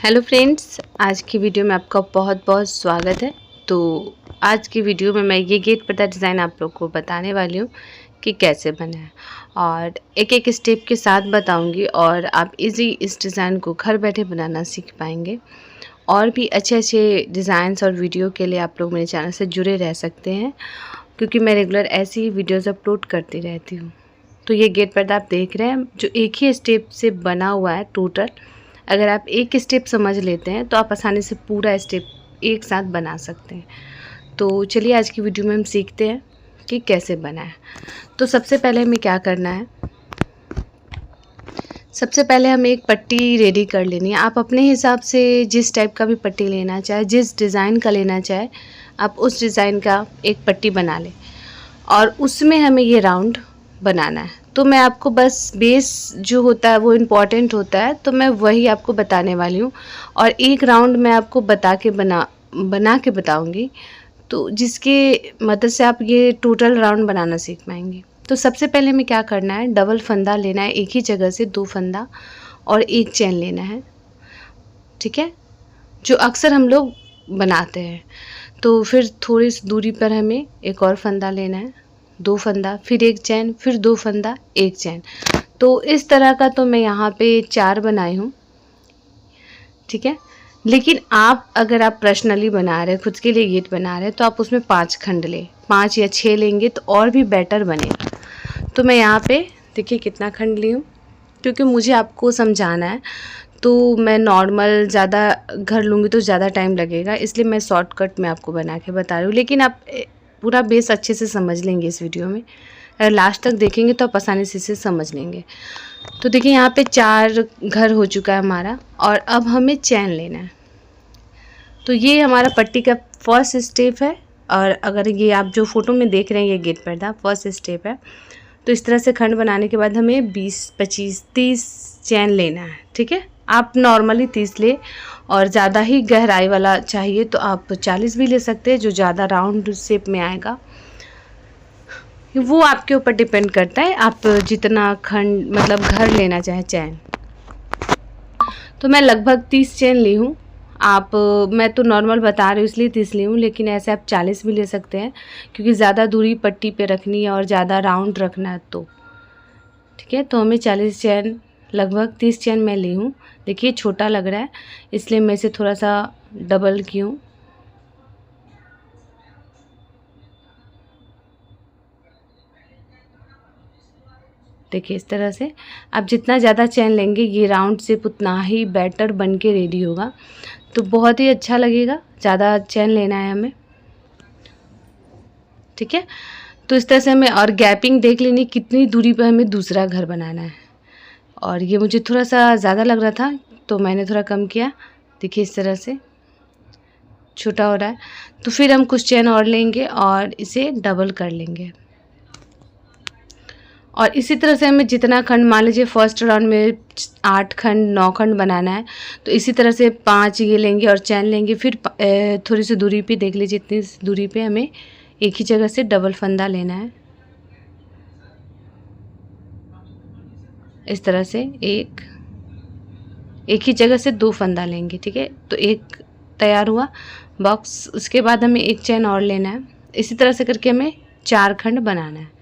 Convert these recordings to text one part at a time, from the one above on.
Hello friends, आज की video में आपका बहुत बहुत स्वागत है। तो आज की वीडियो में मैं ये गेट पर्दा डिज़ाइन आप लोग को बताने वाली हूँ कि कैसे बना है और एक एक स्टेप के साथ बताऊँगी और आप इजी इस डिज़ाइन को घर बैठे बनाना सीख पाएंगे। और भी अच्छे अच्छे डिज़ाइंस और वीडियो के लिए आप लोग मेरे चैनल से जुड़े रह सकते हैं, क्योंकि मैं रेगुलर ऐसी ही वीडियोज़ अपलोड करती रहती हूँ। तो ये गेट पर्दा आप देख रहे हैं जो एक ही स्टेप से बना हुआ है टोटल। अगर आप एक स्टेप समझ लेते हैं तो आप आसानी से पूरा स्टेप एक साथ बना सकते हैं। तो चलिए आज की वीडियो में हम सीखते हैं कि कैसे बना है। तो सबसे पहले हमें क्या करना है, सबसे पहले हमें एक पट्टी रेडी कर लेनी है। आप अपने हिसाब से जिस टाइप का भी पट्टी लेना चाहे, जिस डिज़ाइन का लेना चाहे, आप उस डिज़ाइन का एक पट्टी बना लें और उसमें हमें ये राउंड बनाना है। तो मैं आपको बस बेस जो होता है वो इम्पॉर्टेंट होता है, तो मैं वही आपको बताने वाली हूँ और एक राउंड मैं आपको बना के बताऊँगी, तो जिसके मदद से आप ये टोटल राउंड बनाना सीख पाएंगे। तो सबसे पहले हमें क्या करना है, डबल फंदा लेना है, एक ही जगह से 2 फंदा और एक चेन लेना है, ठीक है, जो अक्सर हम लोग बनाते हैं। तो फिर थोड़ी सी दूरी पर हमें एक और फंदा लेना है, 2 फंदा, फिर एक चैन, फिर 2 फंदा, एक चैन। तो इस तरह का तो मैं यहाँ पे 4 बनाई हूँ, ठीक है। लेकिन आप अगर आप पर्सनली बना रहे हैं, खुद के लिए गेट बना रहे हैं, तो आप उसमें 5 खंड लें, 5 या 6 लेंगे तो और भी बेटर बनेगा। तो मैं यहाँ पे देखिए कितना खंड ली हूँ, क्योंकि मुझे आपको समझाना है। तो मैं नॉर्मल ज़्यादा घर लूँगी तो ज़्यादा टाइम लगेगा, इसलिए मैं शॉर्टकट में आपको बना के बता रही हूँ। लेकिन आप पूरा बेस अच्छे से समझ लेंगे इस वीडियो में, अगर लास्ट तक देखेंगे तो आप आसानी से इसे समझ लेंगे। तो देखिए यहाँ पे 4 घर हो चुका है हमारा और अब हमें चैन लेना है। तो ये हमारा पट्टी का फर्स्ट स्टेप है और अगर ये आप जो फोटो में देख रहे हैं ये गेट पर्दा फर्स्ट स्टेप है। तो इस तरह से खंड बनाने के बाद हमें 20, 25, 30 चैन लेना है, ठीक है। आप नॉर्मली 30 ले और ज़्यादा ही गहराई वाला चाहिए तो आप 40 भी ले सकते हैं, जो ज़्यादा राउंड शेप में आएगा। वो आपके ऊपर डिपेंड करता है, आप जितना खंड मतलब घर लेना चाहे चैन। तो मैं लगभग 30 चैन ली हूँ। मैं तो नॉर्मल बता रही हूँ इसलिए 30 ली हूँ, लेकिन ऐसे आप 40 भी ले सकते हैं, क्योंकि ज़्यादा दूरी पट्टी पे रखनी है और ज़्यादा राउंड रखना है तो, ठीक है। तो हमें 40 चैन, लगभग 30 चैन मैं ली हूँ। देखिए छोटा लग रहा है इसलिए मैं इसे थोड़ा सा डबल की हूँ। देखिए इस तरह से आप जितना ज़्यादा चैन लेंगे ये राउंड शेप उतना ही बेटर बन के रेडी होगा, तो बहुत ही अच्छा लगेगा। ज़्यादा चैन लेना है हमें, ठीक है। तो इस तरह से हमें और गैपिंग देख लेनी कितनी दूरी पर हमें दूसरा घर बनाना है। और ये मुझे थोड़ा सा ज़्यादा लग रहा था तो मैंने थोड़ा कम किया। देखिए इस तरह से छोटा हो रहा है। तो फिर हम कुछ चैन और लेंगे और इसे डबल कर लेंगे और इसी तरह से हमें जितना खंड, मान लीजिए फर्स्ट राउंड में 8 खंड 9 खंड बनाना है, तो इसी तरह से 5 ये लेंगे और चैन लेंगे। फिर थोड़ी सी दूरी पे देख लीजिए, इतनी दूरी पे हमें एक ही जगह से डबल फंदा लेना है। इस तरह से एक ही जगह से 2 फंदा लेंगे, ठीक है। तो एक तैयार हुआ बॉक्स। उसके बाद हमें एक चैन और लेना है। इसी तरह से करके हमें 4 खंड बनाना है।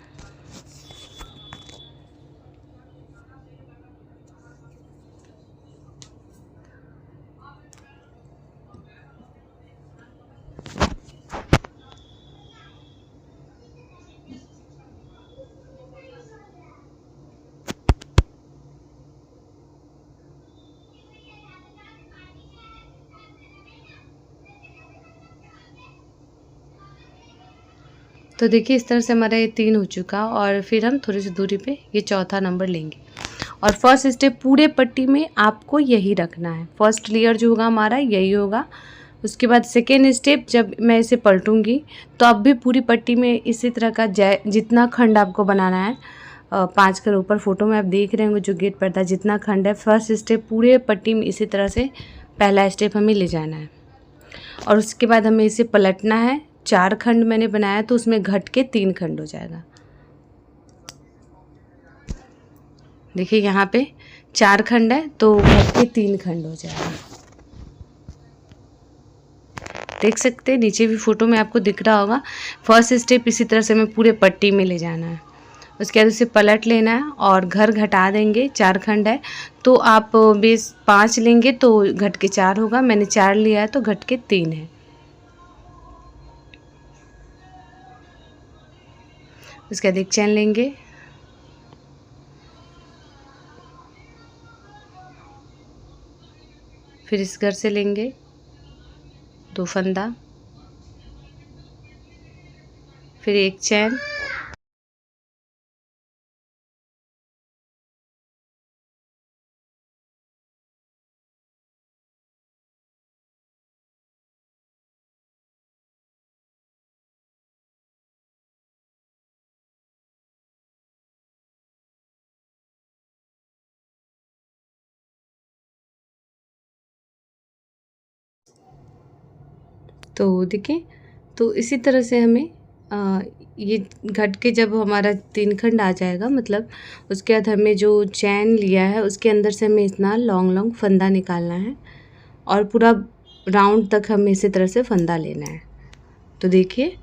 तो देखिए इस तरह से हमारा ये 3 हो चुका और फिर हम थोड़ी सी दूरी पे ये चौथा नंबर लेंगे और फर्स्ट स्टेप पूरे पट्टी में आपको यही रखना है। फर्स्ट लेयर जो होगा हमारा यही होगा। उसके बाद सेकेंड स्टेप जब मैं इसे पलटूंगी तो अब भी पूरी पट्टी में इसी तरह का जितना खंड आपको बनाना है, 5 के ऊपर फोटो में आप देख रहे होंगे जो गेट पर्दा जितना खंड है, फर्स्ट स्टेप पूरे पट्टी में इसी तरह से पहला स्टेप हमें ले जाना है और उसके बाद हमें इसे पलटना है। 4 खंड मैंने बनाया तो उसमें घट के 3 खंड हो जाएगा। देखिए यहाँ पे 4 खंड है तो घट के 3 खंड हो जाएगा। देख सकते हैं नीचे भी फ़ोटो में आपको दिख रहा होगा। फर्स्ट स्टेप इसी तरह से हमें पूरे पट्टी में ले जाना है। उसके बाद उसे पलट लेना है और घर घटा देंगे। 4 खंड है तो आप बेस 5 लेंगे तो घट के 4 होगा। मैंने 4 लिया है तो घट के 3 है। उसके बाद एक चैन लेंगे, फिर इस घर से लेंगे 2 फंदा, फिर एक चैन, तो देखिए तो इसी तरह से हमें ये घट के जब हमारा 3 खंड आ जाएगा मतलब उसके बाद हमें जो चैन लिया है उसके अंदर से हमें इतना लॉन्ग लॉन्ग फंदा निकालना है और पूरा राउंड तक हमें इसी तरह से फंदा लेना है। तो देखिए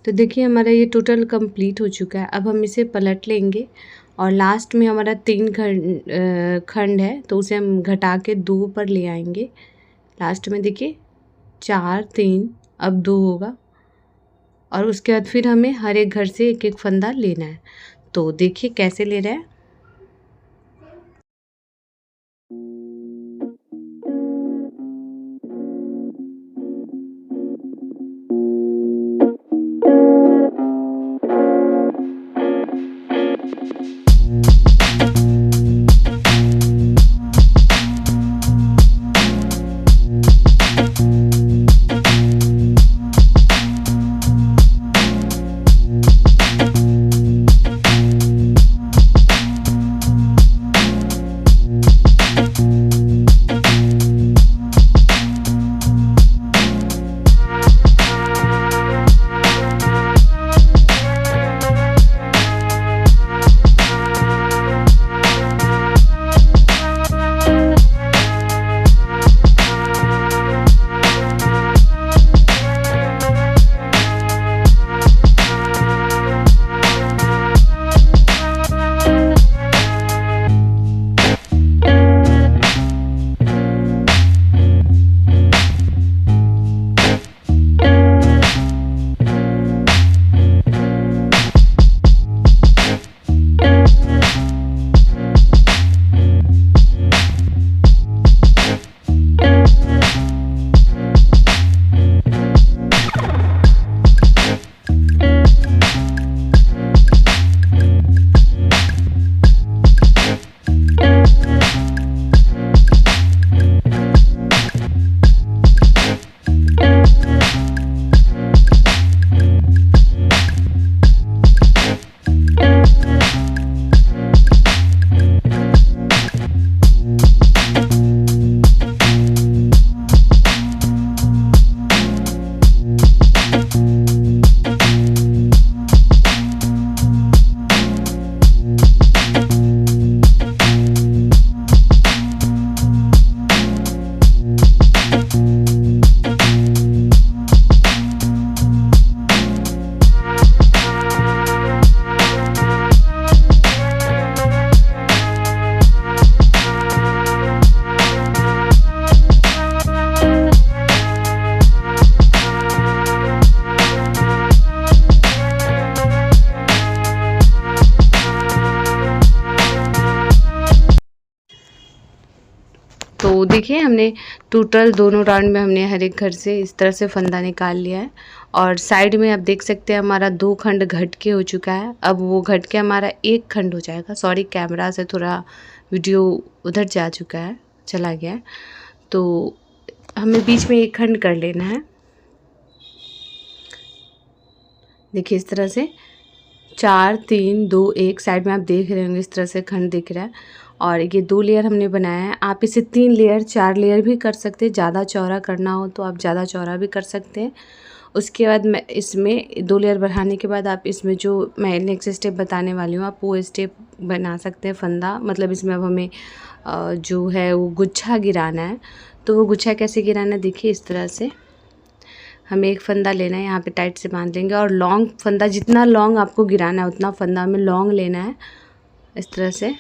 तो देखिए हमारा ये टोटल कंप्लीट हो चुका है। अब हम इसे पलट लेंगे और लास्ट में हमारा 3 खंड है तो उसे हम घटा के 2 पर ले आएंगे। लास्ट में देखिए 4 3 अब 2 होगा और उसके बाद फिर हमें हर एक घर से एक एक फंदा लेना है। तो देखिए कैसे ले रहा है। तो देखिए हमने टोटल दोनों राउंड में हमने हर एक घर से इस तरह से फंदा निकाल लिया है। और साइड में आप देख सकते हैं हमारा 2 खंड घट के हो चुका है। अब वो घट के हमारा 1 खंड हो जाएगा। सॉरी, कैमरा से थोड़ा वीडियो उधर जा चुका है, चला गया है। तो हमें बीच में 1 खंड कर लेना है। देखिए इस तरह से 4 3 2 1 साइड में आप देख रहे होंगे इस तरह से खंड दिख रहा है। और ये 2 लेयर हमने बनाया है। आप इसे 3 लेयर 4 लेयर भी कर सकते हैं। ज़्यादा चौड़ा करना हो तो आप ज़्यादा चौड़ा भी कर सकते हैं। उसके बाद मैं इसमें 2 लेयर बढ़ाने के बाद आप इसमें जो मैं नेक्स्ट स्टेप बताने वाली हूँ आप वो स्टेप बना सकते हैं फंदा। मतलब इसमें अब हमें जो है वो गुच्छा गिराना है। तो वो गुच्छा कैसे गिराना है, देखिए इस तरह से हमें एक फंदा लेना है, यहाँ पे टाइट से बांध लेंगे। और लॉन्ग फंदा, जितना लॉन्ग आपको गिराना है उतना फंदा हमें लॉन्ग लेना है, इस तरह से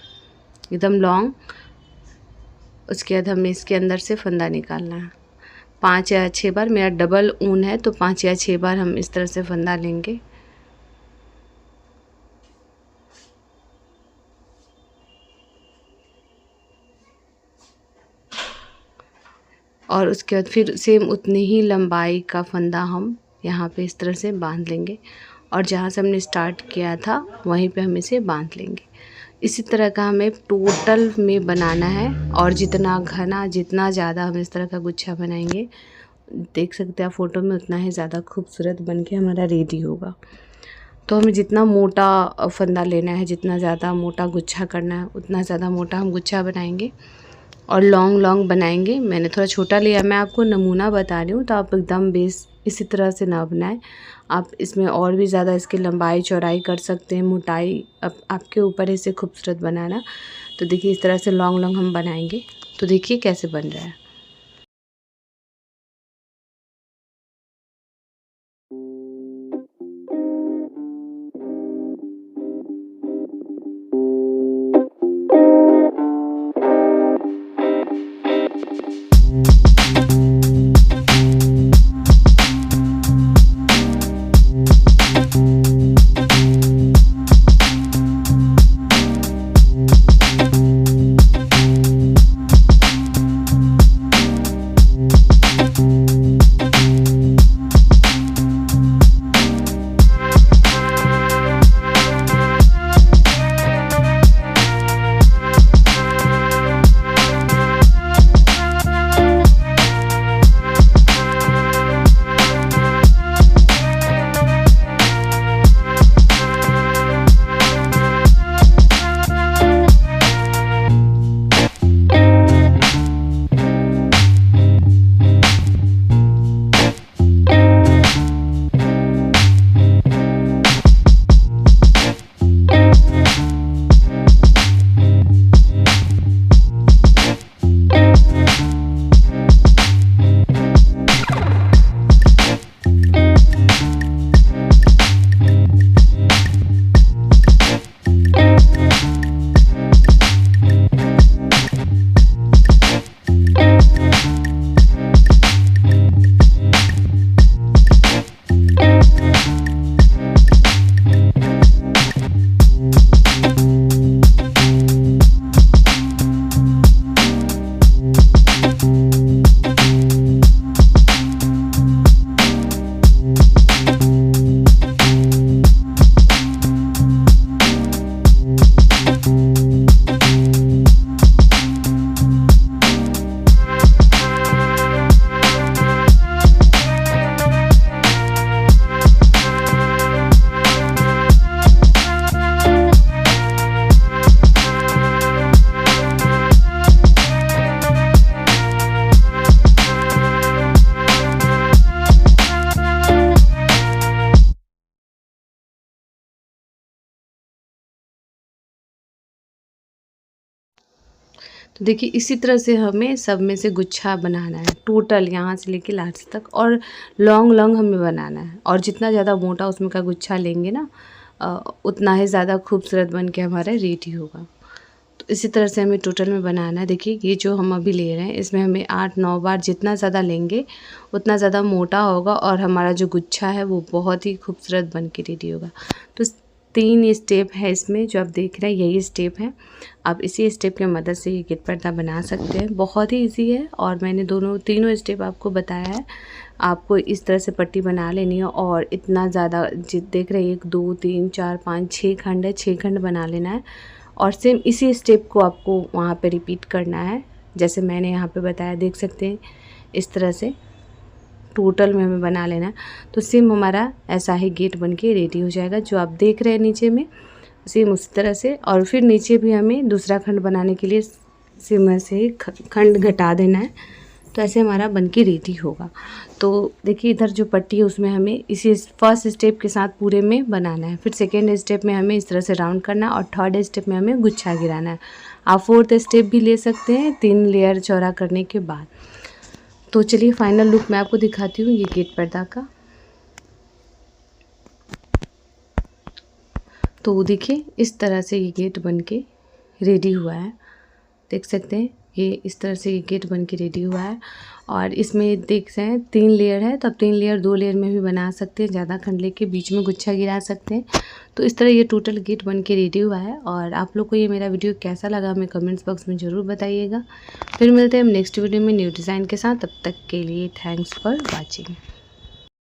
एकदम लॉन्ग। उसके बाद हमें इसके अंदर से फंदा निकालना है 5 या 6 बार। मेरा डबल ऊन है तो 5 या 6 बार हम इस तरह से फंदा लेंगे। और उसके बाद फिर सेम उतनी ही लंबाई का फंदा हम यहाँ पे इस तरह से बांध लेंगे। और जहाँ से हमने स्टार्ट किया था वहीं पे हम इसे बांध लेंगे। इसी तरह का हमें टोटल में बनाना है। और जितना घना, जितना ज़्यादा हम इस तरह का गुच्छा बनाएंगे, देख सकते हैं आप फ़ोटो में, उतना ही ज़्यादा खूबसूरत बन के हमारा रेडी होगा। तो हमें जितना मोटा फंदा लेना है, जितना ज़्यादा मोटा गुच्छा करना है, उतना ज़्यादा मोटा हम गुच्छा बनाएंगे और लॉन्ग लॉन्ग बनाएंगे। मैंने थोड़ा छोटा लिया, मैं आपको नमूना बता रही हूँ, तो आप एकदम बेस इसी तरह से ना बनाएं। आप इसमें और भी ज़्यादा इसकी लंबाई चौड़ाई कर सकते हैं, मोटाई अब आपके ऊपर है इसे खूबसूरत बनाना। तो देखिए इस तरह से लॉन्ग लॉन्ग हम बनाएंगे। तो देखिए कैसे बन रहा है। तो देखिए इसी तरह से हमें सब में से गुच्छा बनाना है, टोटल यहाँ से लेके लास्ट तक। और लॉन्ग लॉन्ग हमें बनाना है। और जितना ज़्यादा मोटा उसमें का गुच्छा लेंगे ना, उतना ही ज़्यादा खूबसूरत बन के हमारा रेडी होगा। तो इसी तरह से हमें टोटल में बनाना है। देखिए ये जो हम अभी ले रहे हैं इसमें हमें 8-9 बार जितना ज़्यादा लेंगे उतना ज़्यादा मोटा होगा और हमारा जो गुच्छा है वो बहुत ही खूबसूरत बन के रेडी होगा। तो 3 स्टेप है इसमें, जो आप देख रहे हैं यही स्टेप है। आप इसी स्टेप की मदद से ये गेट पर्दा बना सकते हैं। बहुत ही इजी है और मैंने तीनों स्टेप आपको बताया है। आपको इस तरह से पट्टी बना लेनी है और इतना ज़्यादा देख रहे हैं 1 2 3 4 5 6 खंड है, 6 खंड बना लेना है और सेम इसी स्टेप को आपको वहाँ पे रिपीट करना है जैसे मैंने यहाँ पे बताया। देख सकते हैं इस तरह से टोटल में हमें बना लेना है। तो सेम हमारा ऐसा ही गेट बन के रेडी हो जाएगा जो आप देख रहे हैं नीचे में, सेम उसी तरह से। और फिर नीचे भी हमें दूसरा खंड बनाने के लिए सेम ऐसे खंड घटा देना है, तो ऐसे हमारा बनके रेडी होगा। तो देखिए इधर जो पट्टी है उसमें हमें इसी फर्स्ट स्टेप के साथ पूरे में बनाना है। फिर सेकेंड स्टेप में हमें इस तरह से राउंड करना है और थर्ड स्टेप में हमें गुच्छा गिराना है। आप फोर्थ स्टेप भी ले सकते हैं 3 लेयर चौड़ा करने के बाद। तो चलिए फाइनल लुक मैं आपको दिखाती हूँ ये गेट पर्दा का। तो देखिए इस तरह से ये गेट बनके रेडी हुआ है। देख सकते हैं ये इस तरह से ये गेट बन के रेडी हुआ है। और इसमें देख रहे हैं 3 लेयर है, तो आप 3 लेयर 2 लेयर में भी बना सकते हैं। ज़्यादा खंड लेके बीच में गुच्छा गिरा सकते हैं। तो इस तरह ये टोटल गेट बन के रेडी हुआ है। और आप लोग को ये मेरा वीडियो कैसा लगा हमें कमेंट्स बॉक्स में ज़रूर बताइएगा। फिर मिलते हैं हम नेक्स्ट वीडियो में न्यू डिज़ाइन के साथ। तब तक के लिए थैंक्स फॉर वॉचिंग।